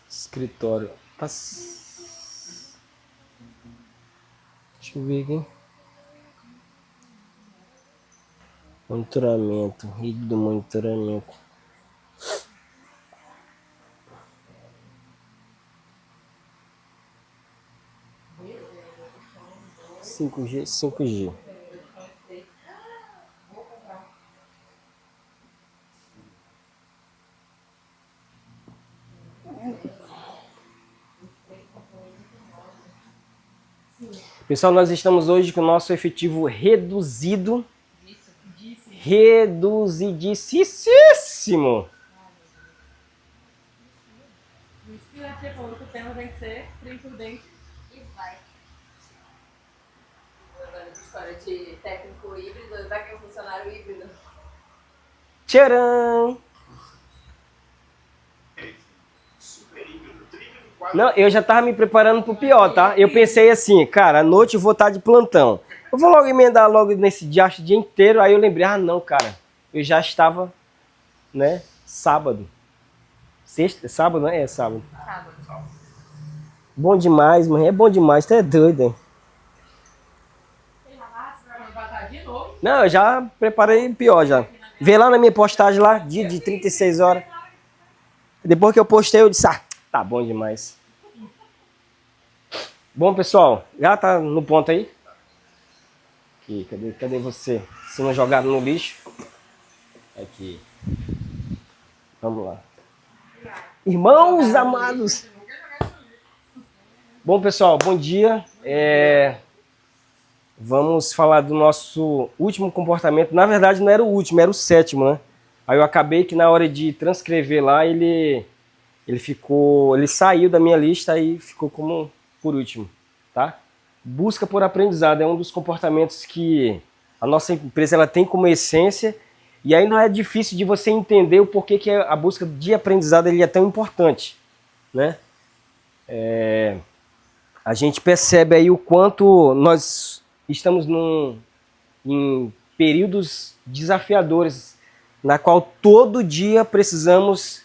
Escritório. Deixa eu ver aqui. Monitoramento. Rede do monitoramento. 5G, 5G. Pessoal, nós estamos hoje com o nosso efetivo reduzido. Reduzidíssimo. O inspirativo falou que o tema tem que ser trem por dente e vai. Agora, história de técnico híbrido, daqui um funcionário híbrido. Tcharam! Não, eu já tava me preparando pro pior, tá? Eu pensei assim, cara, à noite eu vou estar de plantão. Eu vou logo emendar logo nesse dia inteiro. Aí eu lembrei, não, cara, eu já estava, né, sábado. Sexta, sábado, né? É sábado. Bom demais, mãe. É bom demais, tu é doido, hein? Não, eu já preparei pior já. Vê lá na minha postagem lá, dia de 36 horas. Depois que eu postei, eu disse, tá bom demais. Bom, pessoal, já tá no ponto aí? Aqui, cadê você? Se não jogaram no lixo. Aqui. Vamos lá. Irmãos amados. Bom, pessoal, bom dia. Vamos falar do nosso último comportamento. Na verdade, não era o último, era o sétimo, né? Aí eu acabei que na hora de transcrever lá, ele saiu da minha lista e ficou como por último, tá? Busca por aprendizado é um dos comportamentos que a nossa empresa ela tem como essência, e aí não é difícil de você entender o porquê que a busca de aprendizado ele é tão importante, né? A gente percebe aí o quanto nós estamos em períodos desafiadores, na qual todo dia precisamos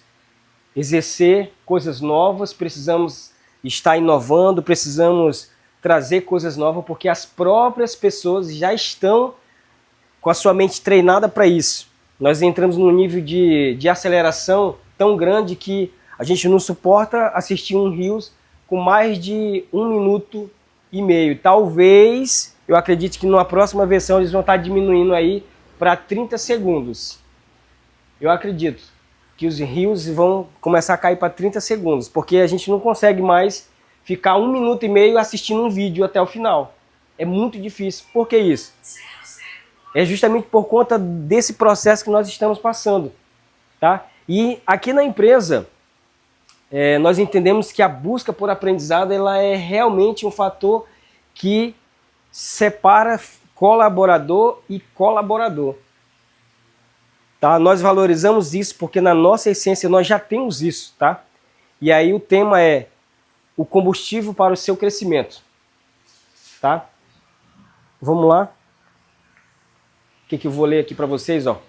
exercer coisas novas, precisamos estar inovando, precisamos trazer coisas novas, porque as próprias pessoas já estão com a sua mente treinada para isso. Nós entramos num nível de aceleração tão grande que a gente não suporta assistir um Reels com mais de 1,5 minutos. Talvez, eu acredito que numa próxima versão eles vão estar diminuindo aí para 30 segundos. Eu acredito que os Reels vão começar a cair para 30 segundos, porque a gente não consegue mais ficar 1,5 minutos assistindo um vídeo até o final. É muito difícil. Por que isso? É justamente por conta desse processo que nós estamos passando, tá? E aqui na empresa, nós entendemos que a busca por aprendizado ela é realmente um fator que separa colaborador e colaborador. Tá? Nós valorizamos isso porque na nossa essência nós já temos isso, tá? E aí o tema é o combustível para o seu crescimento, tá? Vamos lá. O que eu vou ler aqui para vocês, ó?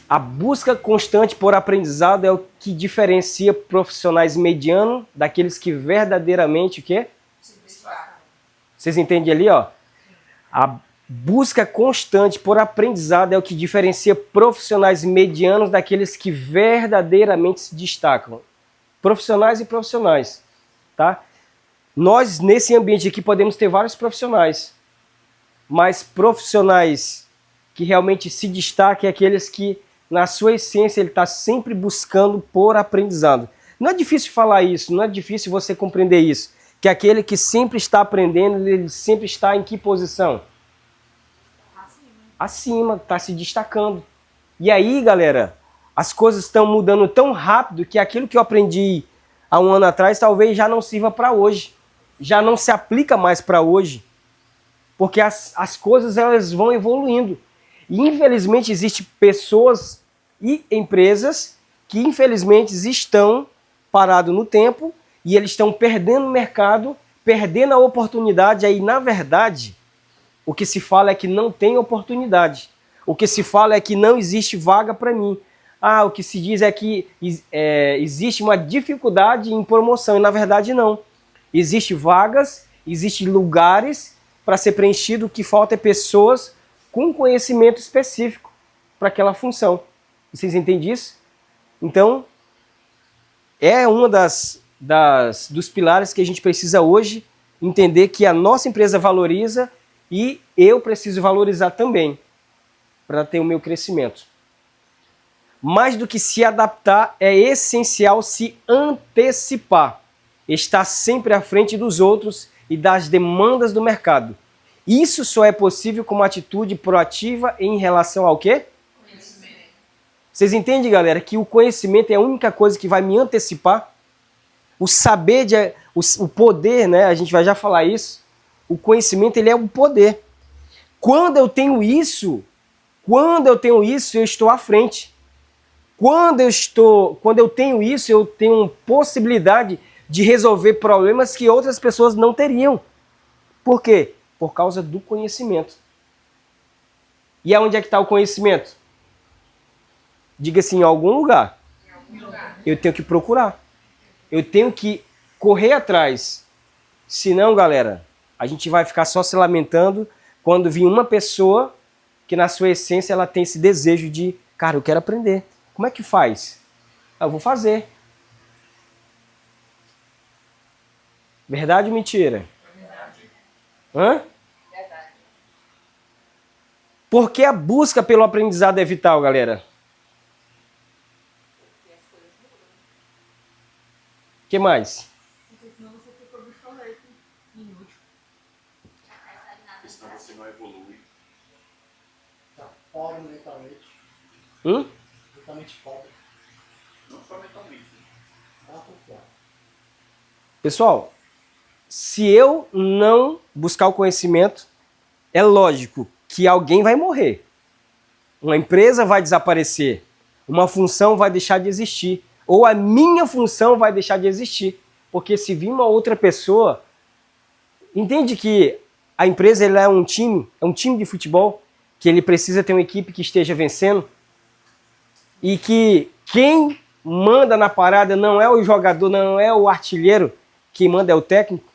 A busca constante por aprendizado é o que diferencia profissionais medianos daqueles que verdadeiramente o quê? Vocês entendem ali, ó? A busca constante por aprendizado é o que diferencia profissionais medianos daqueles que verdadeiramente se destacam. Profissionais e profissionais, tá? Nós, nesse ambiente aqui, podemos ter vários profissionais, mas profissionais que realmente se destacam é aqueles que, na sua essência, ele está sempre buscando por aprendizado. Não é difícil falar isso, não é difícil você compreender isso, que aquele que sempre está aprendendo, ele sempre está em que posição? Acima, está se destacando. E aí, galera, as coisas estão mudando tão rápido que aquilo que eu aprendi há um ano atrás talvez já não sirva para hoje. Já não se aplica mais para hoje. Porque as coisas elas vão evoluindo. E infelizmente existem pessoas e empresas que infelizmente estão parados no tempo e eles estão perdendo o mercado, perdendo a oportunidade. Aí, na verdade, o que se fala é que não tem oportunidade. O que se fala é que não existe vaga para mim. o que se diz é que existe uma dificuldade em promoção, e na verdade não. Existem vagas, existem lugares para ser preenchido, o que falta é pessoas com conhecimento específico para aquela função. Vocês entendem isso? Então, é uma dos pilares que a gente precisa hoje entender, que a nossa empresa valoriza e eu preciso valorizar também para ter o meu crescimento. Mais do que se adaptar, é essencial se antecipar, estar sempre à frente dos outros e das demandas do mercado. Isso só é possível com uma atitude proativa em relação ao quê? Conhecimento. Vocês entendem, galera, que o conhecimento é a única coisa que vai me antecipar? O saber, o poder, né? A gente vai já falar isso. O conhecimento, ele é um poder. Quando eu tenho isso, eu estou à frente. Quando eu tenho isso, eu tenho possibilidade de resolver problemas que outras pessoas não teriam. Por quê? Por causa do conhecimento. E aonde é que está o conhecimento? Diga assim, em algum lugar. Em algum lugar. Eu tenho que procurar. Eu tenho que correr atrás. Senão, galera, a gente vai ficar só se lamentando quando vir uma pessoa que na sua essência ela tem esse desejo de, cara, eu quero aprender. Como é que faz? Eu vou fazer. Verdade ou mentira? Verdade. Hã? Verdade. Por que a busca pelo aprendizado é vital, galera? Porque as coisas mudam. O que mais? Porque senão você fica obsoleto, inútil. Senão você não evolui. Tá pobre mentalmente. Mentalmente pobre. Não só mentalmente. Tá por fora. Pessoal, se eu não buscar o conhecimento, é lógico que alguém vai morrer. Uma empresa vai desaparecer. Uma função vai deixar de existir. Ou a minha função vai deixar de existir. Porque se vir uma outra pessoa... Entende que a empresa ela é um time de futebol, que ele precisa ter uma equipe que esteja vencendo, e que quem manda na parada não é o jogador, não é o artilheiro, quem manda é o técnico.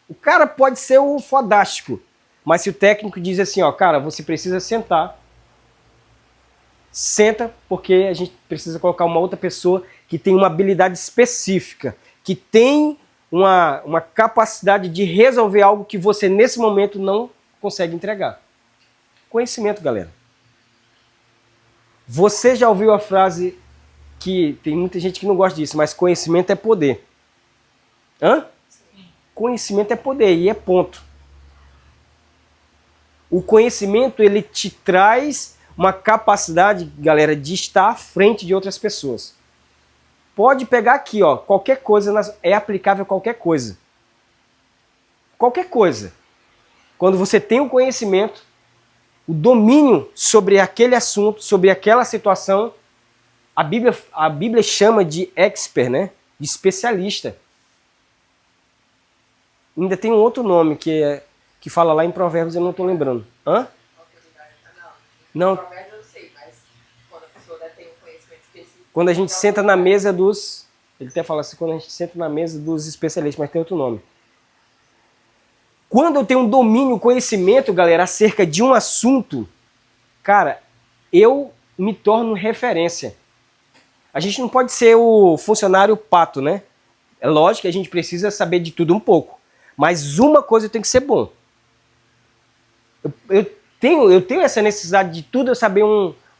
O cara pode ser o fodástico, mas se o técnico diz assim, ó, cara, você precisa sentar, senta, porque a gente precisa colocar uma outra pessoa que tem uma habilidade específica, que tem uma capacidade de resolver algo que você nesse momento não consegue entregar. Conhecimento, galera. Você já ouviu a frase que tem muita gente que não gosta disso, mas conhecimento é poder. Hã? Sim. Conhecimento é poder e é ponto. O conhecimento, ele te traz uma capacidade, galera, de estar à frente de outras pessoas. Pode pegar aqui, ó, qualquer coisa é aplicável a qualquer coisa. Qualquer coisa. Quando você tem o conhecimento, o domínio sobre aquele assunto, sobre aquela situação, a Bíblia chama de expert, né? De especialista. Ainda tem um outro nome que fala lá em Provérbios, eu não estou lembrando. Hã? Não. Provérbios eu sei, mas quando a pessoa tem um conhecimento específico. Quando a gente senta na mesa dos... Ele até fala assim, quando a gente senta na mesa dos especialistas, mas tem outro nome. Quando eu tenho um domínio, conhecimento, galera, acerca de um assunto, cara, eu me torno referência. A gente não pode ser o funcionário pato, né? É lógico que a gente precisa saber de tudo um pouco. Mas uma coisa tem que ser bom. Eu tenho essa necessidade de tudo eu saber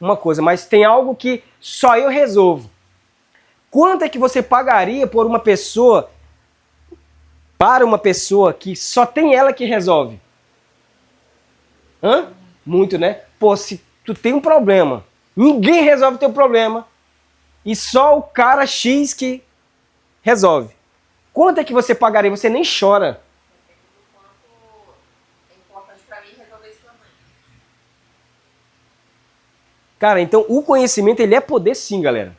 uma coisa, mas tem algo que só eu resolvo. Quanto é que você pagaria por uma pessoa, para uma pessoa que só tem ela que resolve? Hã? Muito, né? Pô, se tu tem um problema, ninguém resolve o teu problema e só o cara X que resolve. Quanto é que você pagaria? Você nem chora. Cara, então o conhecimento ele é poder sim, galera.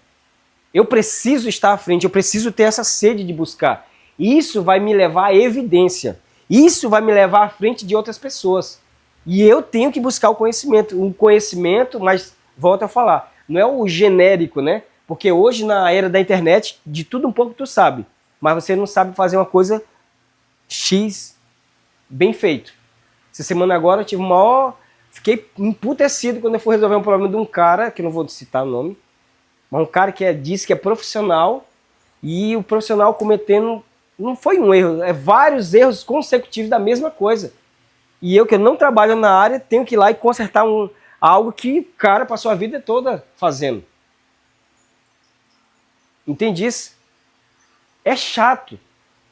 Eu preciso estar à frente, eu preciso ter essa sede de buscar. Isso vai me levar à evidência. Isso vai me levar à frente de outras pessoas. E eu tenho que buscar o conhecimento. Um conhecimento, mas volto a falar, não é o genérico, né? Porque hoje, na era da internet, de tudo um pouco tu sabe, mas você não sabe fazer uma coisa X bem feito. Essa semana agora eu tive fiquei emputecido quando eu fui resolver um problema de um cara, que eu não vou citar o nome, mas um cara que disse que é profissional, e o profissional cometendo, não foi um erro, é vários erros consecutivos da mesma coisa. E eu, que não trabalho na área, tenho que ir lá e consertar algo que o cara passou a vida toda fazendo. Entende isso? É chato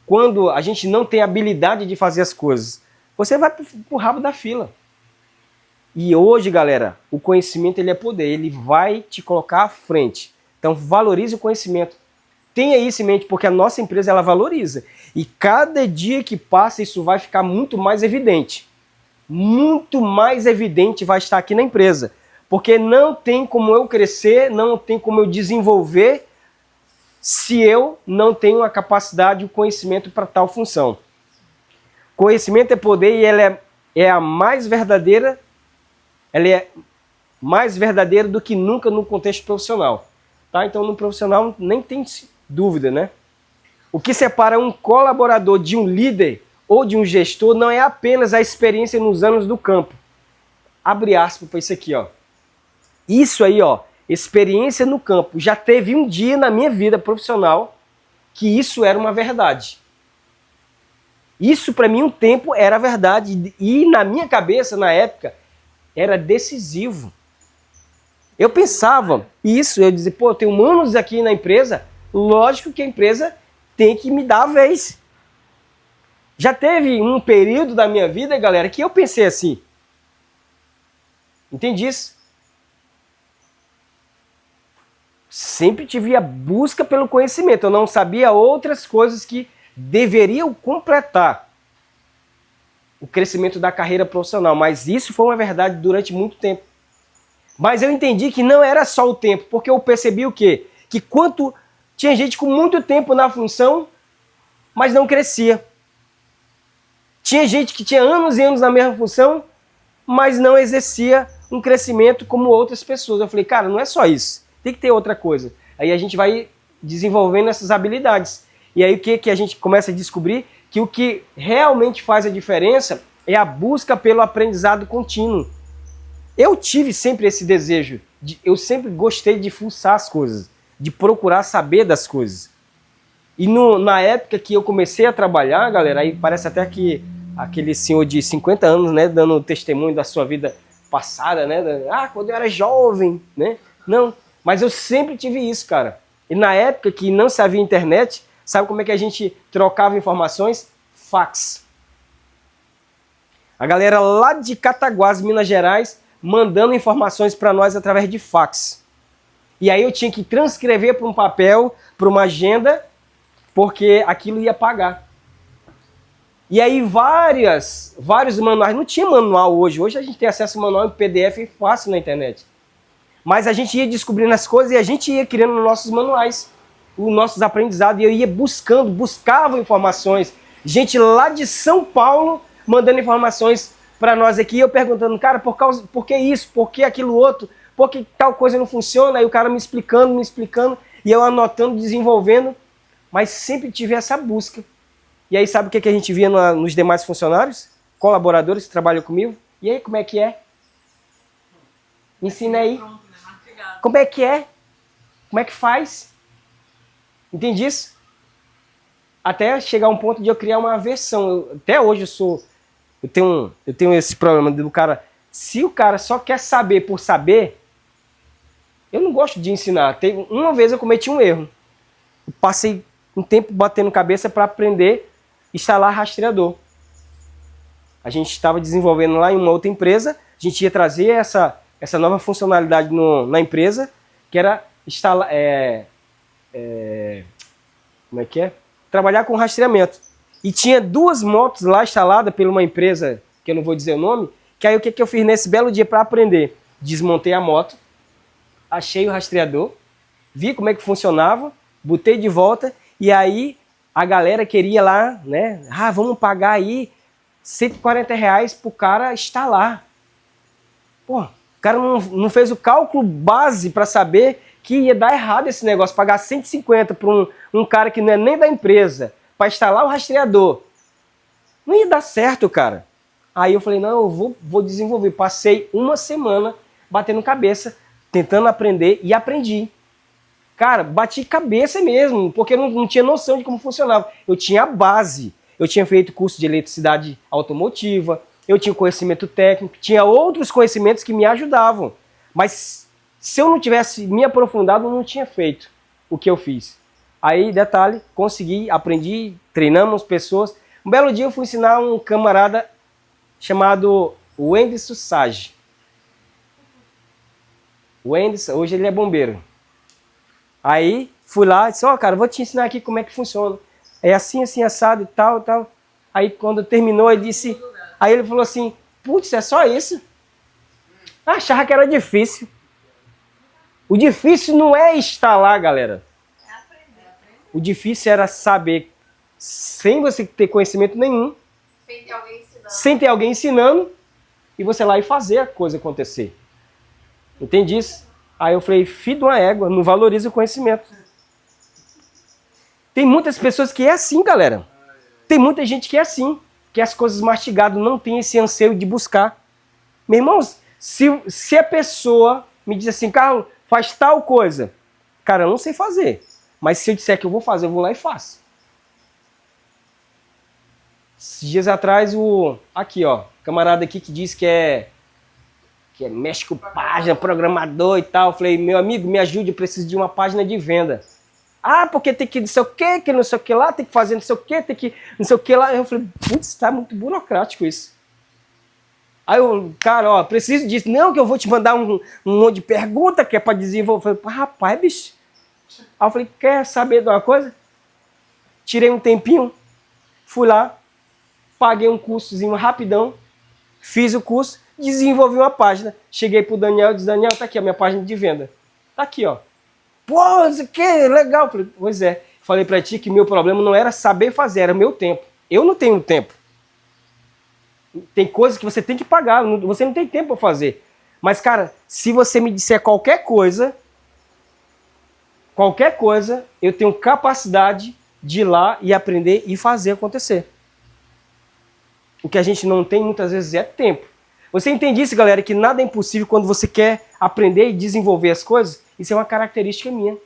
quando a gente não tem habilidade de fazer as coisas. Você vai pro rabo da fila. E hoje, galera, o conhecimento ele é poder, ele vai te colocar à frente. Então valorize o conhecimento. Tenha isso em mente, porque a nossa empresa ela valoriza. E cada dia que passa isso vai ficar muito mais evidente. Muito mais evidente vai estar aqui na empresa. Porque não tem como eu crescer, não tem como eu desenvolver se eu não tenho a capacidade e o conhecimento para tal função. Conhecimento é poder e ela é a mais verdadeira, ela é mais verdadeira do que nunca no contexto profissional. Tá? Então no profissional nem tem dúvida, né? O que separa um colaborador de um líder ou de um gestor não é apenas a experiência nos anos do campo. Abre aspas para isso aqui, ó. Isso aí, ó, experiência no campo. Já teve um dia na minha vida profissional que isso era uma verdade. Isso para mim um tempo era verdade e na minha cabeça na época era decisivo. Eu pensava isso, eu dizia, pô, eu tenho anos aqui na empresa, lógico que a empresa tem que me dar a vez. Já teve um período da minha vida, galera, que eu pensei assim. Entende isso? Sempre tive a busca pelo conhecimento. Eu não sabia outras coisas que deveriam completar o crescimento da carreira profissional. Mas isso foi uma verdade durante muito tempo. Mas eu entendi que não era só o tempo, porque eu percebi o quê? Que quanto tinha gente com muito tempo na função, mas não crescia. Tinha gente que tinha anos e anos na mesma função, mas não exercia um crescimento como outras pessoas. Eu falei, cara, não é só isso. Tem que ter outra coisa. Aí a gente vai desenvolvendo essas habilidades. E aí o que a gente começa a descobrir? Que o que realmente faz a diferença é a busca pelo aprendizado contínuo. Eu tive sempre esse desejo. Eu sempre gostei de fuçar as coisas, de procurar saber das coisas. E na época que eu comecei a trabalhar, galera, aí parece até que aquele senhor de 50 anos, né, dando testemunho da sua vida passada, né? Ah, quando eu era jovem, né? Não, mas eu sempre tive isso, cara. E na época que não se havia internet, sabe como é que a gente trocava informações? Fax. A galera lá de Cataguás, Minas Gerais, mandando informações para nós através de fax. E aí eu tinha que transcrever para um papel, para uma agenda, porque aquilo ia pagar. E aí vários manuais, não tinha manual hoje a gente tem acesso ao manual em PDF fácil na internet. Mas a gente ia descobrindo as coisas e a gente ia criando nossos manuais, os nossos aprendizados, e eu ia buscava informações. Gente lá de São Paulo mandando informações para nós aqui, eu perguntando, cara, por que isso, por que aquilo outro, por que tal coisa não funciona, aí o cara me explicando, e eu anotando, desenvolvendo, mas sempre tive essa busca. E aí sabe o que a gente via nos demais funcionários, colaboradores que trabalham comigo? E aí, como é que é? Ensina aí. Como é que é? Como é que faz? Entende isso? Até chegar a um ponto de eu criar uma versão. Até hoje eu tenho esse problema do cara. Se o cara só quer saber por saber, eu não gosto de ensinar. Uma vez eu cometi um erro. Eu passei um tempo batendo cabeça para aprender a instalar rastreador. A gente estava desenvolvendo lá em uma outra empresa, a gente ia trazer essa nova funcionalidade na empresa, que era instalar, como é que é? Trabalhar com rastreamento. E tinha 2 motos lá instaladas por uma empresa, que eu não vou dizer o nome, que aí o que eu fiz nesse belo dia para aprender? Desmontei a moto, achei o rastreador, vi como é que funcionava, botei de volta, e aí a galera queria lá, né? Ah, vamos pagar aí R$140 pro cara instalar. Pô, cara não fez o cálculo base para saber que ia dar errado esse negócio, pagar 150 para um cara que não é nem da empresa, para instalar o rastreador. Não ia dar certo, cara. Aí eu falei, não, eu vou desenvolver. Passei uma semana batendo cabeça, tentando aprender e aprendi. Cara, bati cabeça mesmo, porque eu não tinha noção de como funcionava. Eu tinha a base. Eu tinha feito curso de eletricidade automotiva, eu tinha conhecimento técnico, tinha outros conhecimentos que me ajudavam. Mas se eu não tivesse me aprofundado, eu não tinha feito o que eu fiz. Aí, detalhe, consegui, aprendi, treinamos pessoas. Um belo dia eu fui ensinar um camarada chamado Wenderson Sage. O Wenderson, hoje ele é bombeiro. Aí fui lá e disse, ó, cara, vou te ensinar aqui como é que funciona. É assim, assim, assado e tal, tal. Aí quando terminou, ele disse... Aí ele falou assim, putz, é só isso? Eu achava que era difícil. O difícil não é instalar, galera. É aprender. O difícil era saber, sem você ter conhecimento nenhum, Sem ter alguém ensinando. sem ter alguém ensinando, e você lá e fazer a coisa acontecer. Entende isso? Aí eu falei, filho de uma égua, não valoriza o conhecimento. Tem muitas pessoas que é assim, galera. Tem muita gente que é assim, que as coisas mastigadas não tem esse anseio de buscar. Meus irmãos, se a pessoa me diz assim, Carlos, faz tal coisa. Cara, eu não sei fazer. Mas se eu disser que eu vou fazer, eu vou lá e faço. Esses dias atrás, aqui, ó, camarada aqui que diz que mexe com página, programador e tal. Eu falei, meu amigo, me ajude, eu preciso de uma página de venda. Ah, porque tem que não sei o que não sei o que lá, tem que fazer não sei o que, tem que não sei o que lá. Eu falei, putz, tá muito burocrático isso. Aí o cara, ó, preciso disso. Não, que eu vou te mandar um monte de pergunta que é para desenvolver. Eu falei, rapaz, bicho. Aí eu falei, quer saber de uma coisa? Tirei um tempinho, fui lá, paguei um cursozinho rapidão, fiz o curso, desenvolvi uma página. Cheguei pro Daniel e disse, Daniel, tá aqui a minha página de venda. Tá aqui, ó. Pô, isso aqui é legal. Falei, pois é. Falei pra ti que meu problema não era saber fazer, era o meu tempo. Eu não tenho tempo. Tem coisas que você tem que pagar, você não tem tempo para fazer. Mas, cara, se você me disser qualquer coisa, eu tenho capacidade de ir lá e aprender e fazer acontecer. O que a gente não tem muitas vezes é tempo. Você entende isso, galera, que nada é impossível quando você quer aprender e desenvolver as coisas? Isso é uma característica minha.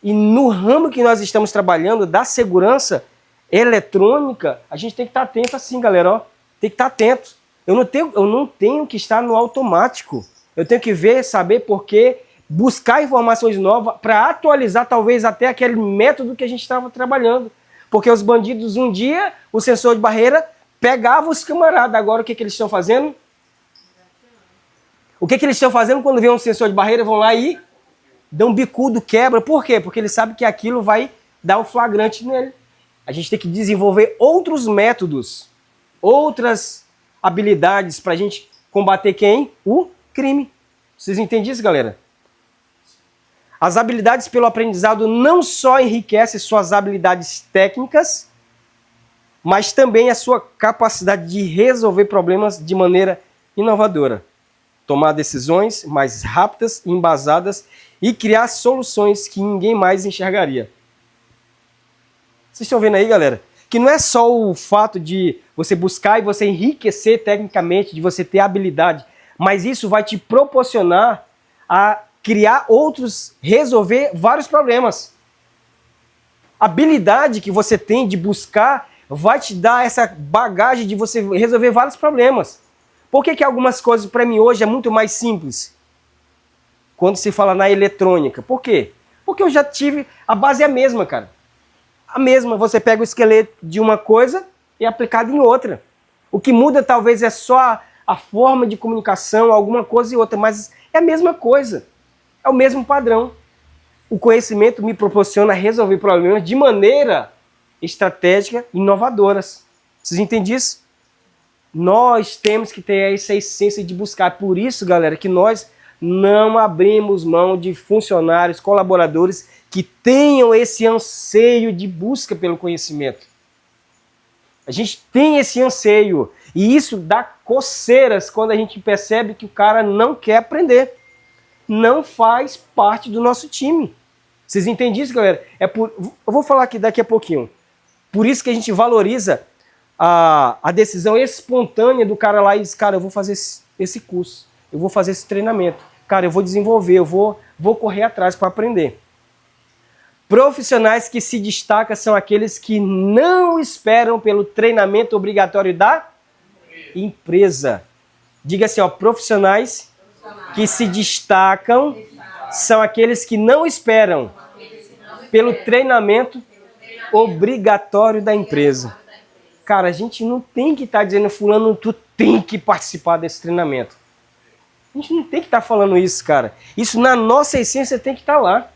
E no ramo que nós estamos trabalhando, da segurança eletrônica, a gente tem que estar atento assim, galera, ó. Tem que estar atento. Eu não tenho que estar no automático. Eu tenho que ver, saber por quê, buscar informações novas para atualizar talvez até aquele método que a gente estava trabalhando. Porque os bandidos, um dia, o sensor de barreira pegava os camaradas. Agora o que eles estão fazendo? O que eles estão fazendo quando vê um sensor de barreira? Vão lá e dão um bicudo, quebra. Por quê? Porque eles sabem que aquilo vai dar um flagrante nele. A gente tem que desenvolver outros métodos, outras habilidades para a gente combater quem? O crime. Vocês entendem isso, galera? As habilidades pelo aprendizado não só enriquecem suas habilidades técnicas, mas também a sua capacidade de resolver problemas de maneira inovadora. Tomar decisões mais rápidas, embasadas e criar soluções que ninguém mais enxergaria. Vocês estão vendo aí, galera? Que não é só o fato de você buscar e você enriquecer tecnicamente, de você ter habilidade, mas isso vai te proporcionar a criar outros, resolver vários problemas. A habilidade que você tem de buscar vai te dar essa bagagem de você resolver vários problemas. Por que algumas coisas para mim hoje é muito mais simples? Quando se fala na eletrônica. Por quê? Porque eu já tive, a base é a mesma, cara. A mesma, você pega o esqueleto de uma coisa e é aplicado em outra. O que muda talvez é só a forma de comunicação, alguma coisa e outra, mas é a mesma coisa. É o mesmo padrão. O conhecimento me proporciona resolver problemas de maneira estratégica e inovadoras. Vocês entendem isso? Nós temos que ter essa essência de buscar. Por isso, galera, que nós não abrimos mão de funcionários, colaboradores que tenham esse anseio de busca pelo conhecimento. A gente tem esse anseio. E isso dá coceiras quando a gente percebe que o cara não quer aprender. Não faz parte do nosso time. Vocês entendem isso, galera? Eu vou falar aqui daqui a pouquinho. Por isso que a gente valoriza a decisão espontânea do cara lá e diz, cara, eu vou fazer esse curso, eu vou fazer esse treinamento, cara, eu vou desenvolver, eu vou correr atrás para aprender. Profissionais que se destacam são aqueles que não esperam pelo treinamento obrigatório da empresa. Diga assim, ó, profissionais que se destacam são aqueles que não esperam pelo treinamento obrigatório da empresa. Cara, a gente não tem que estar dizendo, fulano, tu tem que participar desse treinamento. A gente não tem que estar falando isso, cara. Isso na nossa essência tem que estar lá.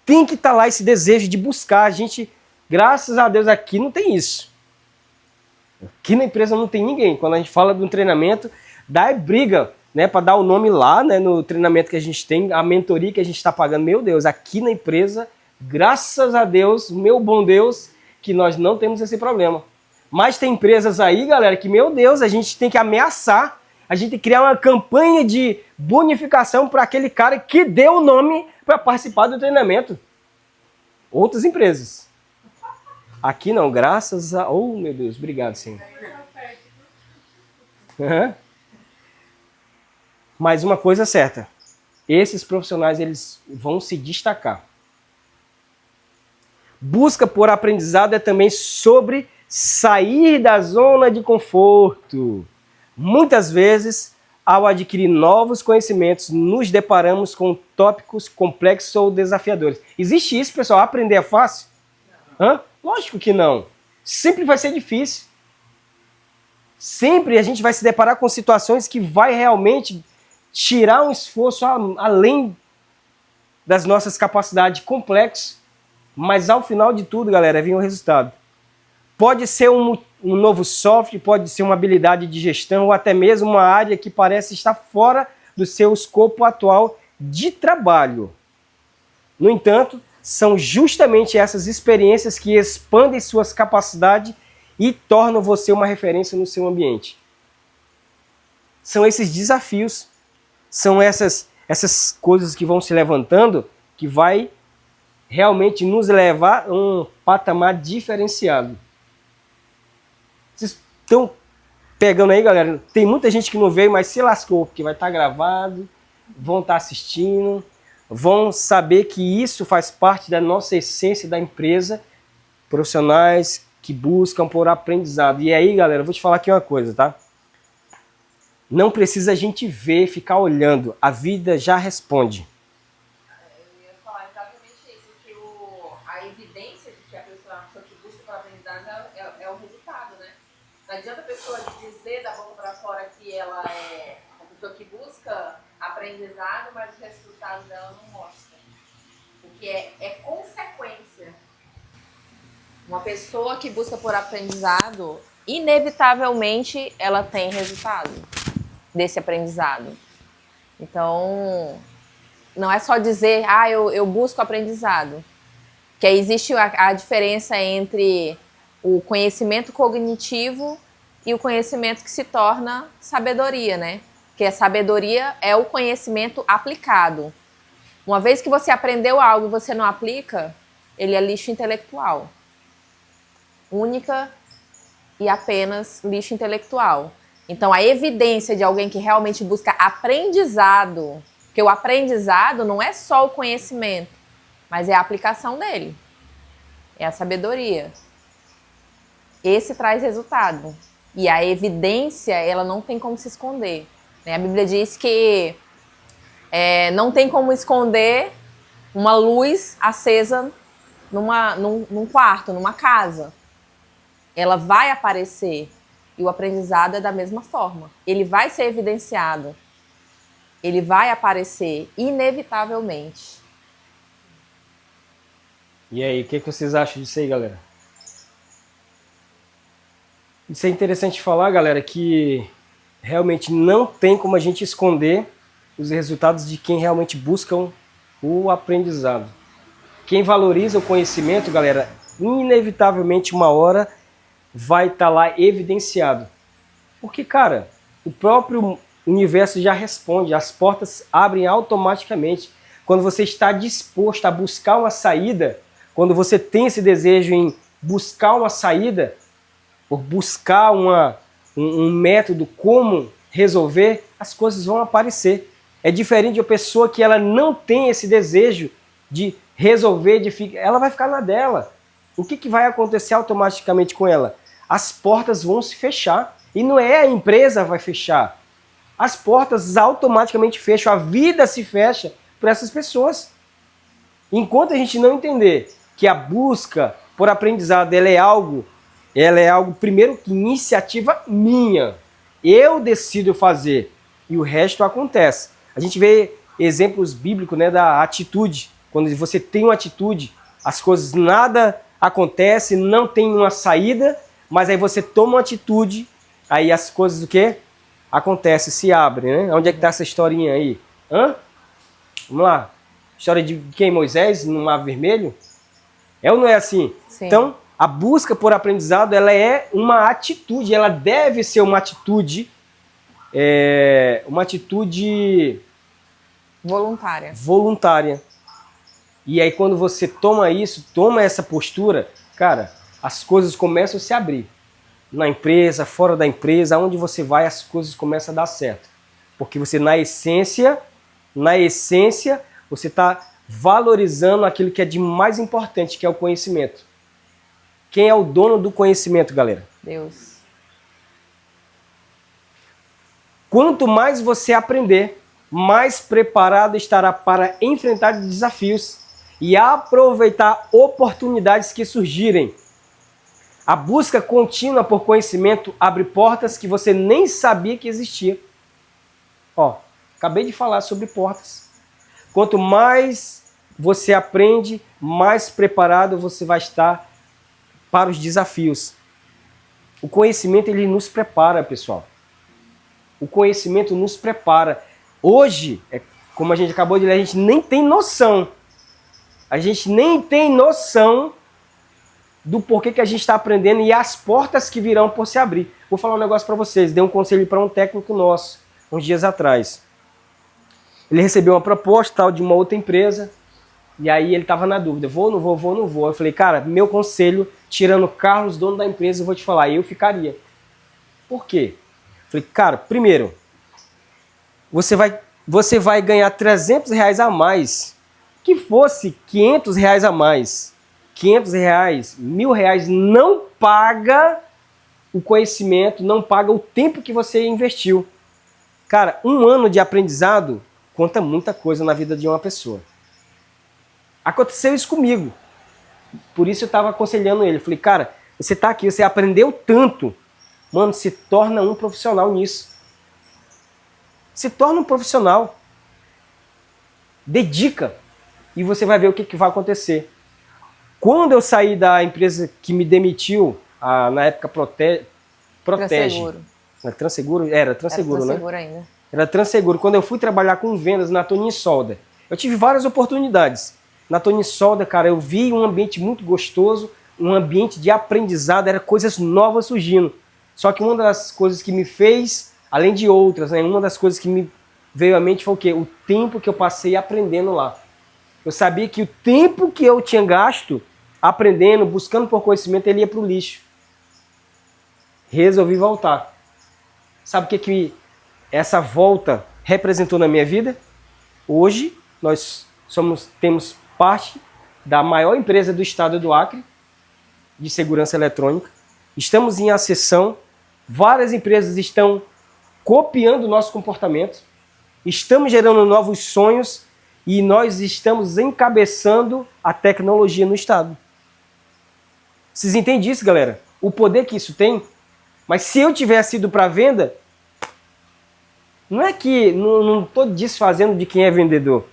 Tem que estar lá esse desejo de buscar. A gente, graças a Deus, aqui não tem isso. Aqui na empresa não tem ninguém. Quando a gente fala de um treinamento, dá briga, né, para dar o nome lá, né, no treinamento que a gente tem, a mentoria que a gente está pagando. Meu Deus, aqui na empresa, graças a Deus, meu bom Deus, que nós não temos esse problema. Mas tem empresas aí, galera, que, meu Deus, a gente tem que ameaçar, a gente tem que criar uma campanha de bonificação para aquele cara que deu o nome para participar do treinamento. Outras empresas. Aqui não, graças a... Oh, meu Deus, obrigado, Senhor. Uhum. Mas uma coisa é certa, esses profissionais eles vão se destacar. Busca por aprendizado é também sobre sair da zona de conforto. Muitas vezes, ao adquirir novos conhecimentos, nos deparamos com tópicos complexos ou desafiadores. Existe isso, pessoal? Aprender é fácil? Hã? Lógico que não. Sempre vai ser difícil. Sempre a gente vai se deparar com situações que vai realmente tirar um esforço além das nossas capacidades complexas, mas ao final de tudo, galera, vem o resultado. Pode ser um novo software, pode ser uma habilidade de gestão ou até mesmo uma área que parece estar fora do seu escopo atual de trabalho. No entanto, são justamente essas experiências que expandem suas capacidades e tornam você uma referência no seu ambiente. São esses desafios, são essas coisas que vão se levantando que vai realmente nos levar a um patamar diferenciado. Vocês estão pegando aí, galera? Tem muita gente que não veio, mas se lascou, porque vai estar gravado, vão estar assistindo, vão saber que isso faz parte da nossa essência da empresa, profissionais que buscam por aprendizado. E aí, galera, eu vou te falar aqui uma coisa, tá? Não precisa a gente ver, ficar olhando. A vida já responde. Eu ia falar exatamente isso, que a evidência de que a pessoa que busca por aprendizado é o resultado, né? Não adianta a pessoa dizer da boca para fora que ela é a pessoa que busca aprendizado, mas o resultado dela não mostra. Porque é consequência. Uma pessoa que busca por aprendizado, inevitavelmente ela tem resultado desse aprendizado. Então, não é só dizer, eu busco aprendizado. Que existe a diferença entre o conhecimento cognitivo e o conhecimento que se torna sabedoria, né? Porque a sabedoria é o conhecimento aplicado. Uma vez que você aprendeu algo e você não aplica, ele é lixo intelectual. Única e apenas lixo intelectual. Então, a evidência de alguém que realmente busca aprendizado, porque o aprendizado não é só o conhecimento, mas é a aplicação dele. É a sabedoria. Esse traz resultado. E a evidência, ela não tem como se esconder. A Bíblia diz que não tem como esconder uma luz acesa num quarto, numa casa. Ela vai aparecer. E o aprendizado é da mesma forma. Ele vai ser evidenciado. Ele vai aparecer inevitavelmente. E aí, o que vocês acham disso aí, galera? Isso é interessante falar, galera, que realmente não tem como a gente esconder os resultados de quem realmente busca o aprendizado. Quem valoriza o conhecimento, galera, inevitavelmente uma hora vai estar lá evidenciado. Porque, cara, o próprio universo já responde, as portas abrem automaticamente. Quando você está disposto a buscar uma saída, quando você tem esse desejo em buscar uma saída, por buscar um método como resolver, as coisas vão aparecer. É diferente de uma pessoa que ela não tem esse desejo de resolver, ela vai ficar na dela. O que vai acontecer automaticamente com ela? As portas vão se fechar. E não é a empresa que vai fechar. As portas automaticamente fecham, a vida se fecha para essas pessoas. Enquanto a gente não entender que a busca por aprendizado ela é algo primeiro, que iniciativa minha. Eu decido fazer e o resto acontece. A gente vê exemplos bíblicos, né, da atitude. Quando você tem uma atitude, as coisas, nada acontece, não tem uma saída, mas aí você toma uma atitude, aí as coisas o quê? Acontece, se abre, né? Onde é que está essa historinha aí? Vamos lá. História de quem? Moisés no Mar Vermelho? É ou não é assim? Sim. Então, a busca por aprendizado, ela é uma atitude, ela deve ser uma atitude voluntária. E aí quando você toma isso, toma essa postura, cara, as coisas começam a se abrir. Na empresa, fora da empresa, aonde você vai, as coisas começam a dar certo. Porque você, na essência, você está valorizando aquilo que é de mais importante, que é o conhecimento. Quem é o dono do conhecimento, galera? Deus. Quanto mais você aprender, mais preparado estará para enfrentar desafios e aproveitar oportunidades que surgirem. A busca contínua por conhecimento abre portas que você nem sabia que existia. Ó, acabei de falar sobre portas. Quanto mais você aprende, mais preparado você vai estar para os desafios. O conhecimento, ele nos prepara, pessoal. O conhecimento nos prepara. Hoje, como a gente acabou de ler, a gente nem tem noção. A gente nem tem noção do porquê que a gente está aprendendo e as portas que virão por se abrir. Vou falar um negócio para vocês. Dei um conselho para um técnico nosso, uns dias atrás. Ele recebeu uma proposta tal, de uma outra empresa, e aí ele estava na dúvida, vou, não vou, vou, não vou. Eu falei, cara, meu conselho, tirando o Carlos, dono da empresa, eu vou te falar, eu ficaria. Por quê? Eu falei, cara, primeiro, você vai ganhar R$300 a mais, que fosse R$500 a mais, R$500, R$1.000, não paga o conhecimento, não paga o tempo que você investiu. Cara, um ano de aprendizado conta muita coisa na vida de uma pessoa. Aconteceu isso comigo. Por isso eu estava aconselhando ele. Falei, cara, você está aqui, você aprendeu tanto. Mano, se torna um profissional nisso. Se torna um profissional. Dedica. E você vai ver o que vai acontecer. Quando eu saí da empresa que me demitiu, na época Protege. Transeguro. Transeguro? Era Transeguro, né? Transeguro ainda. Era Transeguro. Quando eu fui trabalhar com vendas na Tonin Solda, eu tive várias oportunidades. Na Tonin Solda, cara, eu vi um ambiente muito gostoso, um ambiente de aprendizado, era coisas novas surgindo. Só que uma das coisas que me fez, além de outras, né, uma das coisas que me veio à mente foi o quê? O tempo que eu passei aprendendo lá. Eu sabia que o tempo que eu tinha gasto aprendendo, buscando por conhecimento, ele ia para o lixo. Resolvi voltar. Sabe o que essa volta representou na minha vida? Hoje, nós temos parte da maior empresa do estado do Acre, de segurança eletrônica. Estamos em ascensão, várias empresas estão copiando o nosso comportamento, estamos gerando novos sonhos e nós estamos encabeçando a tecnologia no estado. Vocês entendem isso, galera? O poder que isso tem? Mas se eu tivesse ido para venda, não é que não estou desfazendo de quem é vendedor,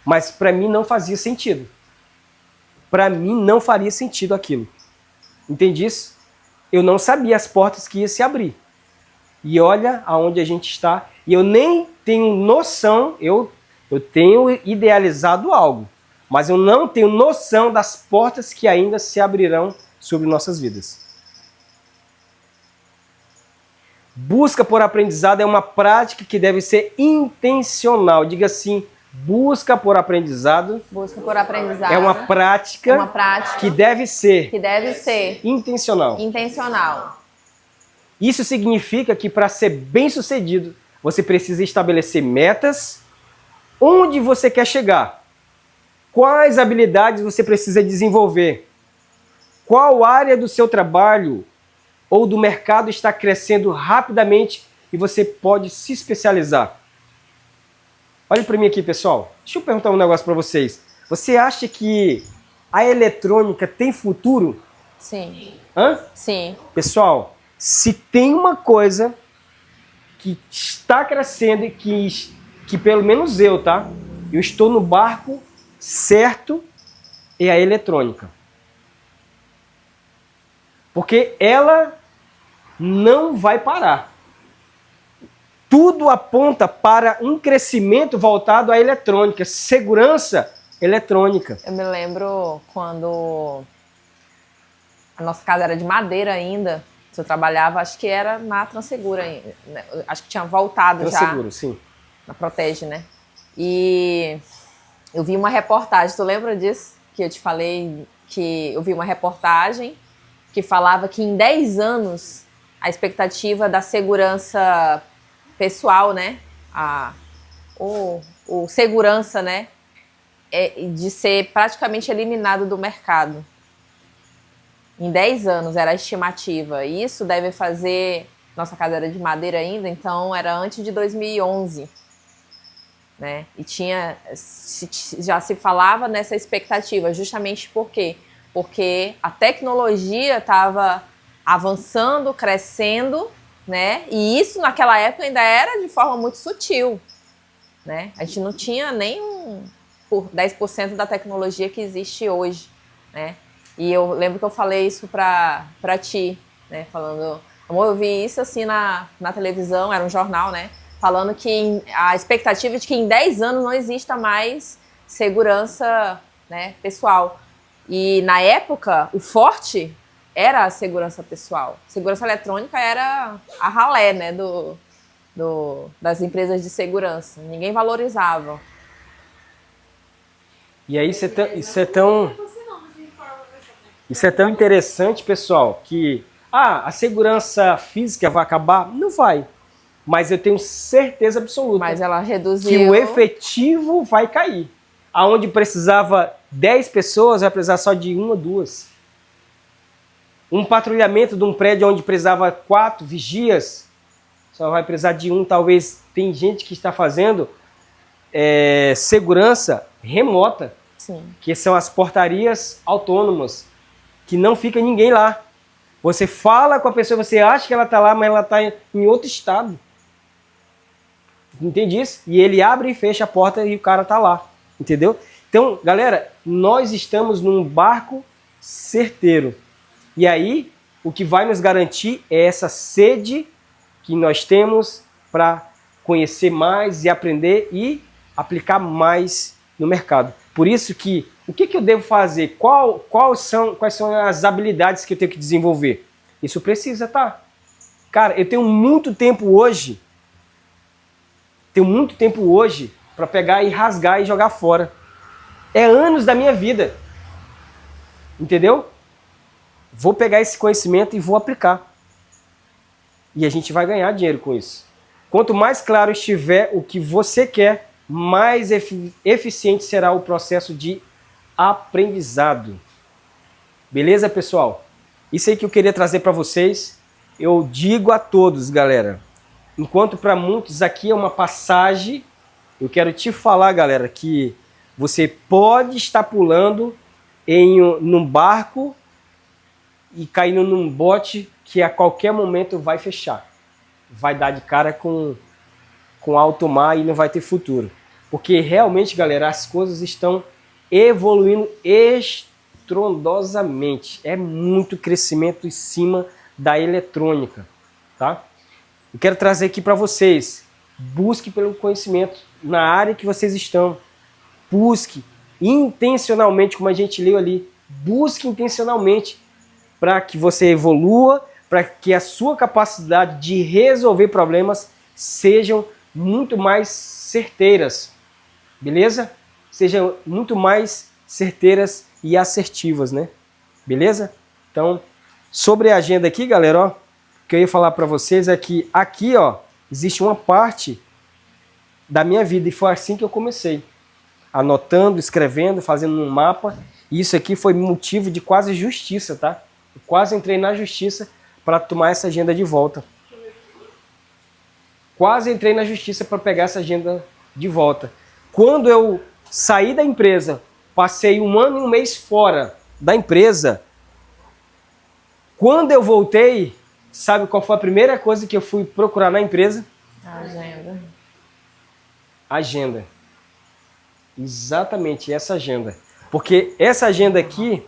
mas para mim não fazia sentido. Para mim não faria sentido aquilo. Entende isso? Eu não sabia as portas que ia se abrir. E olha aonde a gente está. E eu nem tenho noção, eu tenho idealizado algo, mas eu não tenho noção das portas que ainda se abrirão sobre nossas vidas. Busca por aprendizado é uma prática que deve ser intencional. Diga assim, busca por aprendizado. Busca por aprendizado. É uma prática, que deve ser intencional. Isso significa que para ser bem-sucedido, você precisa estabelecer metas, onde você quer chegar, quais habilidades você precisa desenvolver, qual área do seu trabalho ou do mercado está crescendo rapidamente e você pode se especializar. Olha para mim aqui, pessoal. Deixa eu perguntar um negócio para vocês. Você acha que a eletrônica tem futuro? Sim. Hã? Sim. Pessoal, se tem uma coisa que está crescendo e que pelo menos eu, tá? Eu estou no barco certo, é a eletrônica. Porque ela não vai parar. Tudo aponta para um crescimento voltado à eletrônica, segurança eletrônica. Eu me lembro quando a nossa casa era de madeira ainda, eu trabalhava, acho que era na Transegura ainda, né? Acho que tinha voltado Transeguro, já. sim. Na Protege, né? E eu vi uma reportagem, tu lembra disso? Que eu te falei que eu vi uma reportagem que falava que em 10 anos a expectativa da segurança pessoal, né? O segurança, né? É de ser praticamente eliminado do mercado. Em 10 anos era a estimativa. E isso deve fazer... Nossa casa era de madeira ainda, então era antes de 2011. Né? E já se falava nessa expectativa, justamente por quê? Porque a tecnologia estava avançando, crescendo, né? E isso naquela época ainda era de forma muito sutil. Né? A gente não tinha nem por 10% da tecnologia que existe hoje. Né? E eu lembro que eu falei isso pra ti, né? Falando, amor, eu vi isso assim na televisão, era um jornal, né? Falando que a expectativa é de que em 10 anos não exista mais segurança, né, pessoal. E na época, o forte era a segurança pessoal. Segurança eletrônica era a ralé, né, das empresas de segurança. Ninguém valorizava. E aí isso é tão interessante, pessoal, que a segurança física vai acabar? Não vai. Mas eu tenho certeza absoluta Mas ela reduziu... que o efetivo vai cair. Aonde precisava 10 pessoas, vai precisar só de 1 ou 2. Um patrulhamento de um prédio onde precisava 4 vigias, só vai precisar de 1. Talvez tem gente que está fazendo segurança remota. Sim. Que são as portarias autônomas, que não fica ninguém lá. Você fala com a pessoa, você acha que ela está lá, mas ela está em outro estado. Entende isso? E ele abre e fecha a porta e o cara tá lá, entendeu? Então, galera, nós estamos num barco certeiro. E aí, o que vai nos garantir é essa sede que nós temos para conhecer mais e aprender e aplicar mais no mercado. Por isso que, o que eu devo fazer? Quais são as habilidades que eu tenho que desenvolver? Isso precisa, tá? Cara, eu tenho muito tempo hoje para pegar e rasgar e jogar fora. É anos da minha vida. Entendeu? Vou pegar esse conhecimento e vou aplicar. E a gente vai ganhar dinheiro com isso. Quanto mais claro estiver o que você quer, mais eficiente será o processo de aprendizado. Beleza, pessoal? Isso aí que eu queria trazer para vocês. Eu digo a todos, galera. Enquanto para muitos aqui é uma passagem, eu quero te falar, galera, que você pode estar pulando num barco e caindo num bote que a qualquer momento vai fechar. Vai dar de cara com alto mar e não vai ter futuro. Porque realmente, galera, as coisas estão evoluindo estrondosamente. É muito crescimento em cima da eletrônica, tá? Eu quero trazer aqui para vocês, busque pelo conhecimento na área que vocês estão. Busque, intencionalmente, como a gente leu ali. Busque intencionalmente para que você evolua, para que a sua capacidade de resolver problemas sejam muito mais certeiras, beleza? Sejam muito mais certeiras e assertivas, né? Beleza? Então, sobre a agenda aqui, galera, ó, o que eu ia falar para vocês é que aqui, ó, existe uma parte da minha vida e foi assim que eu comecei. Anotando, escrevendo, fazendo um mapa. E isso aqui foi motivo de quase justiça, tá? Eu quase entrei na justiça para tomar essa agenda de volta. Quase entrei na justiça para pegar essa agenda de volta. Quando eu saí da empresa, passei 1 ano e 1 mês fora da empresa. Quando eu voltei, sabe qual foi a primeira coisa que eu fui procurar na empresa? A agenda. Agenda. Exatamente, essa agenda. Porque essa agenda aqui,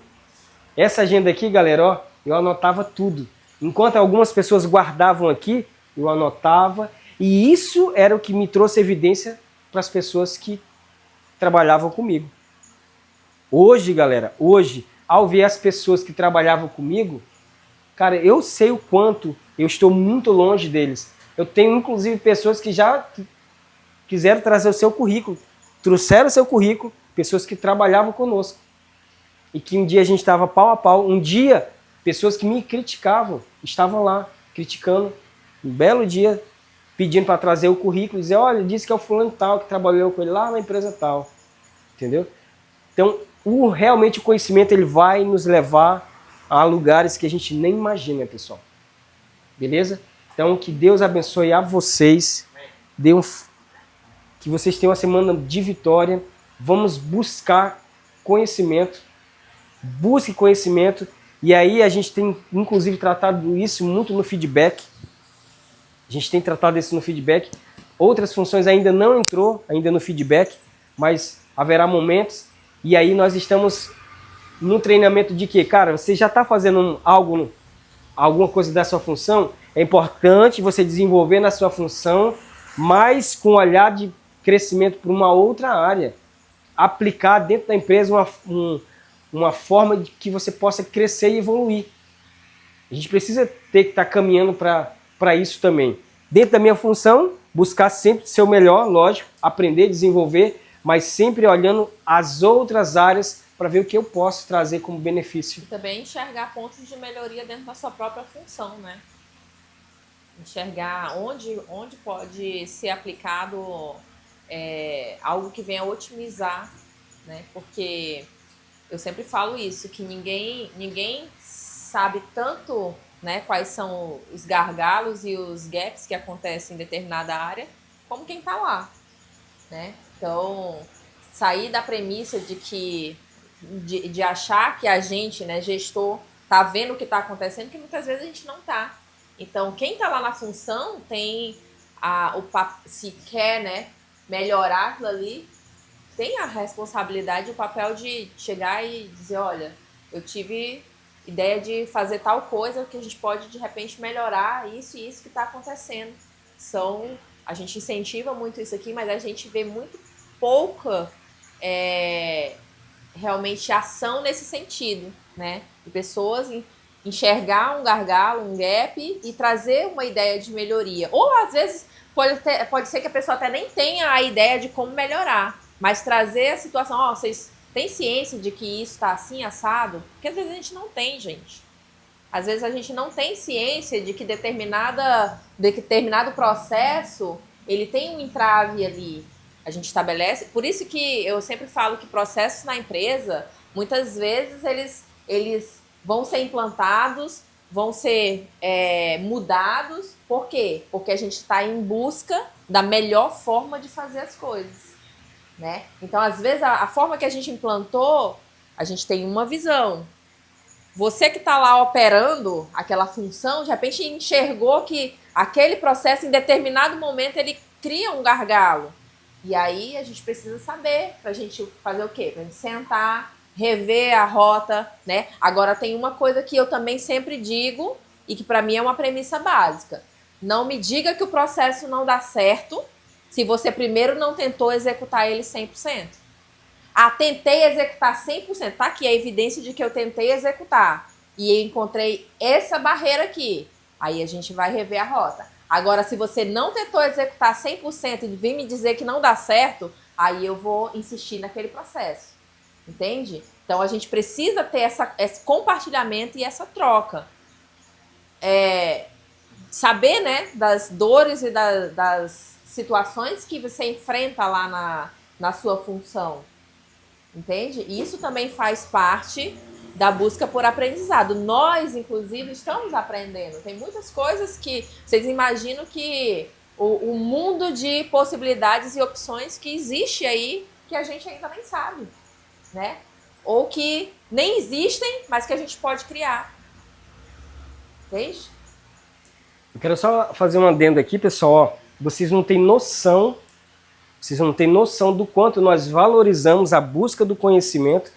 galera, ó, eu anotava tudo. Enquanto algumas pessoas guardavam aqui, eu anotava. E isso era o que me trouxe evidência para as pessoas que trabalhavam comigo. Hoje, galera, ao ver as pessoas que trabalhavam comigo, cara, eu sei o quanto eu estou muito longe deles. Eu tenho, inclusive, pessoas que já quiseram trazer o seu currículo, trouxeram o seu currículo, pessoas que trabalhavam conosco. E que um dia a gente estava pau a pau. Um dia, pessoas que me criticavam, estavam lá, criticando. Um belo dia, pedindo para trazer o currículo, dizer, olha, disse que é o fulano tal, que trabalhou com ele lá na empresa tal. Entendeu? Então, realmente o conhecimento ele vai nos levar a lugares que a gente nem imagina, pessoal. Beleza? Então, que Deus abençoe a vocês. Que vocês tenham uma semana de vitória. Vamos buscar conhecimento. Busque conhecimento. E aí a gente tem, inclusive, tratado isso muito no feedback. A gente tem tratado isso no feedback. Outras funções ainda não entrou, ainda no feedback, mas haverá momentos. E aí nós estamos no treinamento de que, cara, você já está fazendo alguma coisa da sua função, é importante você desenvolver na sua função, mas com olhar de crescimento para uma outra área. Aplicar dentro da empresa uma forma de que você possa crescer e evoluir. A gente precisa ter que estar caminhando para isso também. Dentro da minha função, buscar sempre ser o melhor, lógico, aprender, desenvolver, mas sempre olhando as outras áreas para ver o que eu posso trazer como benefício. E também enxergar pontos de melhoria dentro da sua própria função, né? Enxergar onde pode ser aplicado algo que venha otimizar, né? Porque eu sempre falo isso, que ninguém sabe tanto, né, quais são os gargalos e os gaps que acontecem em determinada área, como quem está lá, né? Então, sair da premissa de achar que a gente, né, gestor, tá vendo o que está acontecendo, que muitas vezes a gente não tá. Então, quem está lá na função tem se quer, né, melhorar aquilo ali, tem a responsabilidade, o papel de chegar e dizer, olha, eu tive ideia de fazer tal coisa que a gente pode, de repente, melhorar isso e isso que está acontecendo. A gente incentiva muito isso aqui, mas a gente vê muito pouca realmente ação nesse sentido, né? De pessoas enxergar um gargalo, um gap e trazer uma ideia de melhoria. Ou, às vezes, pode ser que a pessoa até nem tenha a ideia de como melhorar, mas trazer a situação, vocês têm ciência de que isso está assim, assado? Porque às vezes a gente não tem, gente. Às vezes a gente não tem ciência de que determinado processo, ele tem um entrave ali. A gente estabelece. Por isso que eu sempre falo que processos na empresa, muitas vezes eles vão ser implantados, vão ser mudados. Por quê? Porque a gente está em busca da melhor forma de fazer as coisas, né? Então, às vezes, a forma que a gente implantou, a gente tem uma visão. Você que está lá operando aquela função, de repente enxergou que aquele processo, em determinado momento, ele cria um gargalo. E aí a gente precisa saber, para a gente fazer o quê? Para a gente sentar, rever a rota, né? Agora, tem uma coisa que eu também sempre digo, e que para mim é uma premissa básica. Não me diga que o processo não dá certo se você primeiro não tentou executar ele 100%. Ah, tentei executar 100%. Tá aqui a evidência de que eu tentei executar. E eu encontrei essa barreira aqui. Aí a gente vai rever a rota. Agora, se você não tentou executar 100% e vir me dizer que não dá certo, aí eu vou insistir naquele processo. Entende? Então, a gente precisa ter esse compartilhamento e essa troca. Saber, né, das dores e das situações que você enfrenta lá na sua função. Entende? E isso também faz parte da busca por aprendizado. Nós, inclusive, estamos aprendendo. Tem muitas coisas que vocês imaginam que o mundo de possibilidades e opções que existe aí que a gente ainda nem sabe, né? Ou que nem existem, mas que a gente pode criar. Entende? Eu quero só fazer um adendo aqui, pessoal. Vocês não têm noção do quanto nós valorizamos a busca do conhecimento.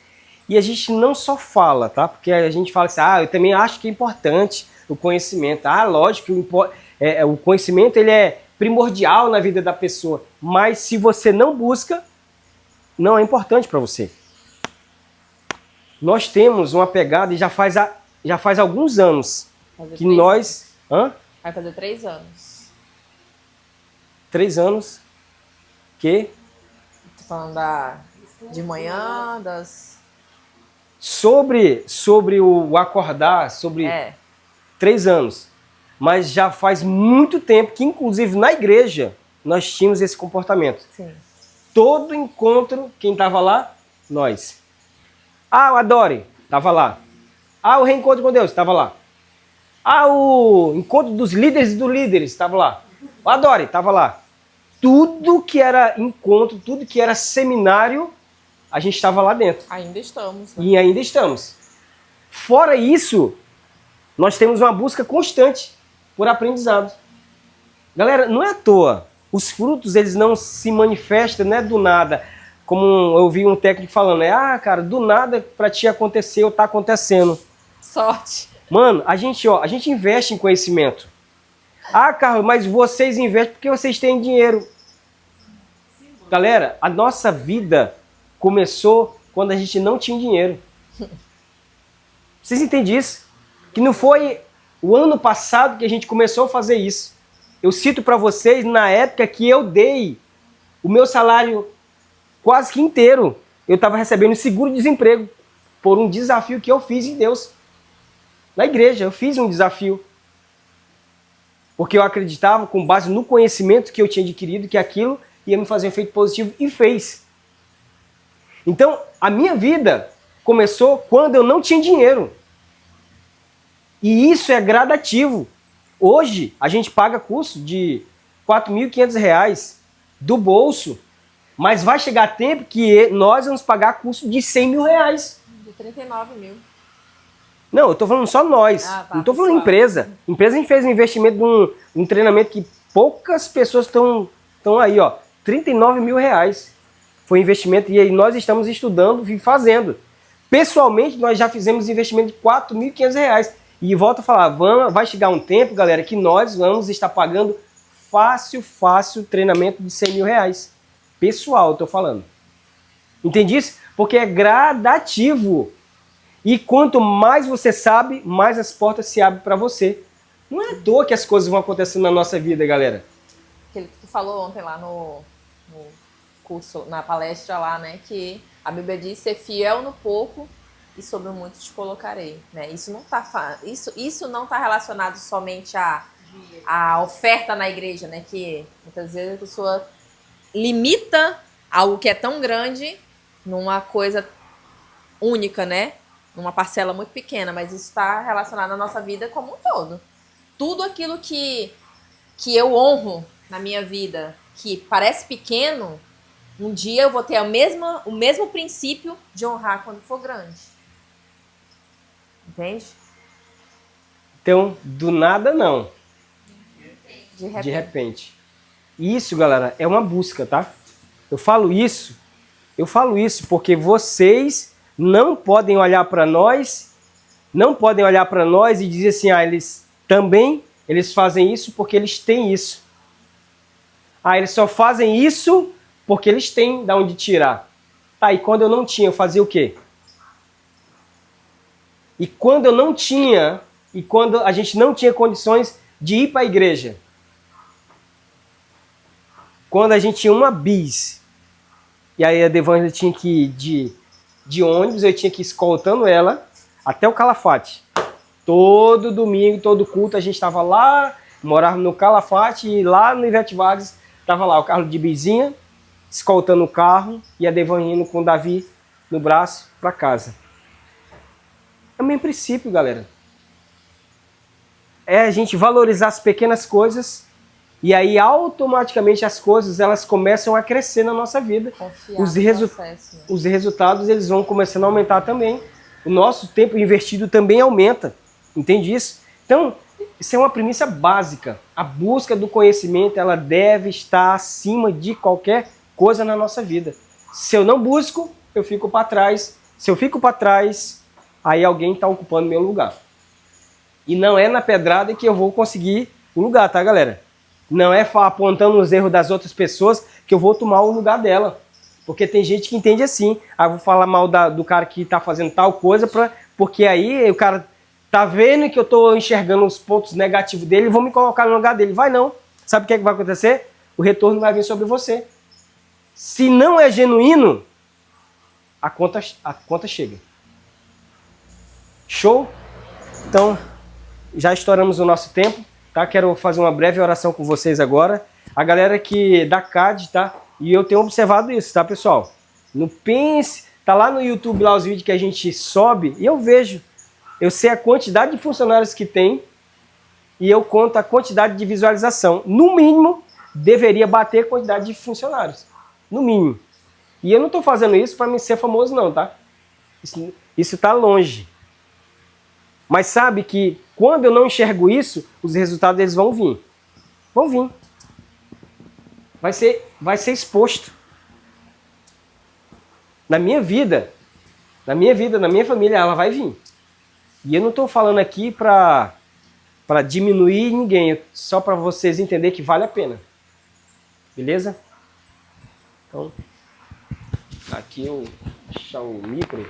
E a gente não só fala, tá? Porque a gente fala assim, eu também acho que é importante o conhecimento. Lógico que o conhecimento ele é primordial na vida da pessoa. Mas se você não busca, não é importante para você. Nós temos uma pegada e já faz alguns anos que nós... Vai fazer 3 anos. 3 anos que... Tô falando de manhã, Sobre o acordar, 3 anos. Mas já faz muito tempo que, inclusive, na igreja, nós tínhamos esse comportamento. Sim. Todo encontro, quem estava lá? Nós. O Adore, estava lá. O Reencontro com Deus, estava lá. O Encontro dos Líderes e dos Líderes, estava lá. O Adore, estava lá. Tudo que era encontro, tudo que era seminário, a gente estava lá dentro. Ainda estamos. Né? E ainda estamos. Fora isso, nós temos uma busca constante por aprendizado. Galera, não é à toa. Os frutos, eles não se manifestam, não é do nada. Como eu vi um técnico falando, cara, do nada para ti aconteceu, tá acontecendo. Sorte. Mano, a gente investe em conhecimento. Carlos, mas vocês investem porque vocês têm dinheiro. Galera, a nossa vida começou quando a gente não tinha dinheiro. Vocês entendem isso? Que não foi o ano passado que a gente começou a fazer isso. Eu cito para vocês na época que eu dei o meu salário quase que inteiro. Eu estava recebendo seguro-desemprego por um desafio que eu fiz em Deus. Na igreja, eu fiz um desafio. Porque eu acreditava, com base no conhecimento que eu tinha adquirido, que aquilo ia me fazer um efeito positivo e fez. Então, a minha vida começou quando eu não tinha dinheiro. E isso é gradativo. Hoje, a gente paga curso de R$ 4.500 do bolso, mas vai chegar tempo que nós vamos pagar curso de R$ 100 mil. De 39 mil. Não, eu tô falando só nós. Não tô falando empresa. Empresa a gente fez um investimento de um treinamento que poucas pessoas estão aí, ó. R$ 39 mil. Foi investimento e aí nós estamos estudando e fazendo. Pessoalmente, nós já fizemos investimento de R$ 4.500. E volto a falar, vai chegar um tempo, galera, que nós vamos estar pagando fácil treinamento de R$ 100 mil. Pessoal, eu tô falando. Entende isso? Porque é gradativo. E quanto mais você sabe, mais as portas se abrem para você. Não é à toa que as coisas vão acontecendo na nossa vida, galera. Aquilo que tu falou ontem lá no curso, na palestra lá, né? Que a Bíblia diz ser fiel no pouco e sobre o muito te colocarei. Né? Isso não tá relacionado somente à oferta na igreja, né? Que muitas vezes a pessoa limita algo que é tão grande numa coisa única, né? Numa parcela muito pequena, mas isso está relacionado à nossa vida como um todo. Tudo aquilo que eu honro na minha vida, que parece pequeno, um dia eu vou ter o mesmo princípio de honrar quando for grande. Entende? Então, do nada não. De repente. Isso, galera, é uma busca, tá? Eu falo isso porque vocês não podem olhar para nós e dizer assim, eles fazem isso porque eles têm isso. Eles só fazem isso porque eles têm de onde tirar. Tá, e quando eu não tinha, eu fazia o quê? E quando eu não tinha, e quando a gente não tinha condições de ir para a igreja, quando a gente tinha uma bis, e aí a Devângela tinha que ir de ônibus, eu tinha que ir escoltando ela até o Calafate. Todo domingo, todo culto, a gente estava lá, morava no Calafate, e lá no Ivete Vargas, estava lá o carro de bizinha, escoltando o carro, e a Devângela indo com o Davi no braço para casa. É o mesmo princípio, galera. É a gente valorizar as pequenas coisas e aí automaticamente as coisas elas começam a crescer na nossa vida. Confiar Os, no resu processo, né? os resultados eles vão começando a aumentar também. O nosso tempo investido também aumenta. Entende isso? Então, isso é uma premissa básica. A busca do conhecimento ela deve estar acima de qualquer coisa na nossa vida. Se eu não busco, eu fico para trás. Se eu fico para trás, aí alguém está ocupando meu lugar. E não é na pedrada que eu vou conseguir o lugar, tá, galera? Não é apontando os erros das outras pessoas que eu vou tomar o lugar dela. Porque tem gente que entende assim. Ah, vou falar mal do cara que está fazendo tal coisa, porque aí o cara tá vendo que eu estou enxergando os pontos negativos dele e vou me colocar no lugar dele. Vai não. Sabe o que, é que vai acontecer? O retorno vai vir sobre você. Se não é genuíno, a conta chega. Show? Então, já estouramos o nosso tempo, tá? Quero fazer uma breve oração com vocês agora. A galera que da CAD, tá? E eu tenho observado isso, tá, pessoal? Não pense, tá lá no YouTube lá os vídeos que a gente sobe e eu vejo. Eu sei a quantidade de funcionários que tem e eu conto a quantidade de visualização. No mínimo, deveria bater a quantidade de funcionários. No mínimo. E eu não estou fazendo isso para me ser famoso não, tá? Isso tá longe. Mas sabe que quando eu não enxergo isso, os resultados eles vão vir. Vão vir. Vai ser exposto. Na minha vida, na minha família, ela vai vir. E eu não estou falando aqui para diminuir ninguém, só para vocês entenderem que vale a pena. Beleza? Então, aqui eu vou deixar o micro.